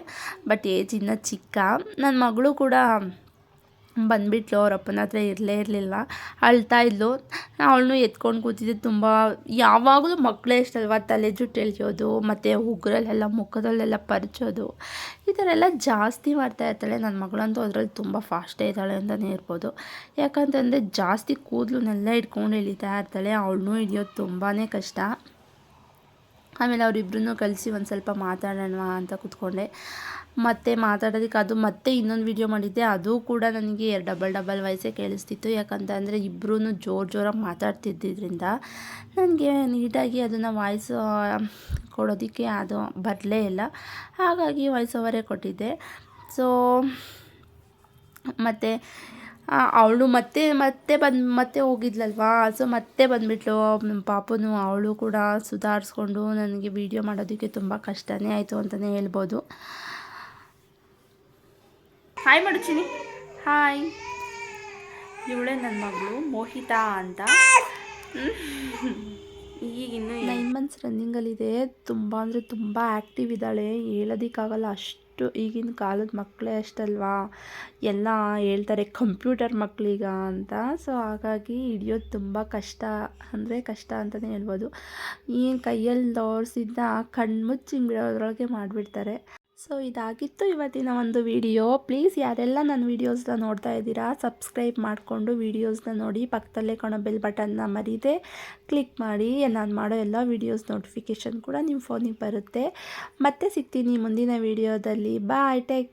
ಬಟ್ ಏಜ್ ಇನ್ನೂ ಚಿಕ್ಕ. ನನ್ನ ಮಗಳು ಕೂಡ ಬಂದುಬಿಟ್ಲು, ಅವ್ರ ಅಪ್ಪನ ಹತ್ರ ಇರಲಿಲ್ಲ, ಅಳ್ತಾ ಇದ್ಲು. ಅವಳನ್ನೂ ಎತ್ಕೊಂಡು ಕೂತಿದ್ದೆ. ತುಂಬ ಯಾವಾಗಲೂ ಮಕ್ಕಳೇ ಇಷ್ಟಲ್ವ, ತಲೆ ಜುಟ್ಟು ಎಳೆಯೋದು ಮತ್ತು ಉಗುರಲ್ಲೆಲ್ಲ ಮುಖದಲ್ಲೆಲ್ಲ ಪರಚೋದು, ಈ ಥರ ಎಲ್ಲ ಜಾಸ್ತಿ ಮಾಡ್ತಾ ಇರ್ತಾಳೆ. ನನ್ನ ಮಗಳಂತೂ ಅದರಲ್ಲಿ ತುಂಬ ಫಾಸ್ಟೇ ಇದ್ದಾಳೆ ಅಂತಲೇ ಇರ್ಬೋದು. ಯಾಕಂತಂದರೆ ಜಾಸ್ತಿ ಕೂದಲನ್ನೆಲ್ಲ ಹಿಡ್ಕೊಂಡು ಎಳಿತಾ ಇರ್ತಾಳೆ. ಅವಳನ್ನೂ ಹಿಡಿಯೋದು ತುಂಬಾ ಕಷ್ಟ. ಆಮೇಲೆ ಅವರಿಬ್ಬರನ್ನೂ ಕಳಿಸಿ ಒಂದು ಸ್ವಲ್ಪ ಮಾತಾಡೋಣ ಅಂತ ಕೂತ್ಕೊಂಡೆ. ಮತ್ತು ಮಾತಾಡೋದಕ್ಕೆ ಅದು ಮತ್ತೆ ಇನ್ನೊಂದು ವಿಡಿಯೋ ಮಾಡಿದ್ದೆ, ಅದು ಕೂಡ ನನಗೆ ಡಬಲ್ ವಾಯ್ಸೇ ಕೇಳಿಸ್ತಿತ್ತು. ಯಾಕಂತಂದರೆ ಇಬ್ಬರೂ ಜೋರಾಗಿ ಮಾತಾಡ್ತಿದ್ದರಿಂದ ನನಗೆ ನೀಟಾಗಿ ಅದನ್ನು ವಾಯ್ಸ್ ಕೊಡೋದಕ್ಕೆ ಅದು ಬರಲೇ ಇಲ್ಲ. ಹಾಗಾಗಿ ವಾಯ್ಸ್ ಓವರೇ ಕೊಟ್ಟಿದ್ದೆ. ಸೊ ಮತ್ತು ಅವಳು ಮತ್ತೆ ಹೋಗಿದ್ಲಲ್ವಾ, ಸೊ ಮತ್ತೆ ಬಂದುಬಿಟ್ಲು ನಮ್ಮ ಪಾಪನು. ಅವಳು ಕೂಡ ಸುಧಾರಿಸ್ಕೊಂಡು ನನಗೆ ವಿಡಿಯೋ ಮಾಡೋದಕ್ಕೆ ತುಂಬ ಕಷ್ಟನೇ ಆಯಿತು ಅಂತಲೇ ಹೇಳ್ಬೋದು. ಹಾಯ್ ಮಾಡುತ್ತೀನಿ. ಹಾಯ್, ಇವಳೇ ನನ್ನ ಮಗಳು ಮೋಹಿತಾ ಅಂತ. ಈಗ ಇನ್ನೂ 9 ಮಂತ್ಸ್ ರನ್ನಿಂಗಲ್ಲಿದೆ. ತುಂಬ ಅಂದರೆ ತುಂಬ ಆ್ಯಕ್ಟಿವ್ ಇದ್ದಾಳೆ, ಹೇಳೋದಕ್ಕಾಗಲ್ಲ ಅಷ್ಟು. ಈಗಿನ ಕಾಲದ ಮಕ್ಕಳೇ ಅಷ್ಟಲ್ವಾ, ಎಲ್ಲ ಹೇಳ್ತಾರೆ ಕಂಪ್ಯೂಟರ್ ಮಕ್ಕಳೀಗ ಅಂತ. ಸೊ ಹಾಗಾಗಿ ಹಿಡಿಯೋದು ತುಂಬ ಕಷ್ಟ, ಅಂದರೆ ಕಷ್ಟ ಅಂತಲೇ ಹೇಳ್ಬೋದು. ಈ ಕೈಯಲ್ಲಿ ತೋರಿಸಿದ್ದ ಕಣ್ಮುಚ್ಚಿ ಹಿಂಗೆ ಮಾಡಿಬಿಡ್ತಾರೆ. ಸೊ ಇದಾಗಿತ್ತು ಇವತ್ತಿನ ಒಂದು ವಿಡಿಯೋ. ಪ್ಲೀಸ್ ಯಾರೆಲ್ಲ ನನ್ನ ವೀಡಿಯೋಸ್ನ ನೋಡ್ತಾ ಇದ್ದೀರಾ, ಸಬ್ಸ್ಕ್ರೈಬ್ ಮಾಡಿಕೊಂಡು ವೀಡಿಯೋಸ್ನ ನೋಡಿ. ಪಕ್ಕದಲ್ಲೇ ಕಾಣೋ ಬೆಲ್ ಬಟನ್ನ ಮರೀದೆ ಕ್ಲಿಕ್ ಮಾಡಿ. ನಾನು ಮಾಡೋ ಎಲ್ಲ ವೀಡಿಯೋಸ್ ನೋಟಿಫಿಕೇಷನ್ ಕೂಡ ನಿಮ್ಮ ಫೋನಿಗೆ ಬರುತ್ತೆ. ಮತ್ತೆ ಸಿಗ್ತೀನಿ ಮುಂದಿನ ವೀಡಿಯೋದಲ್ಲಿ. ಬಾಯ್, ಟೇಕ್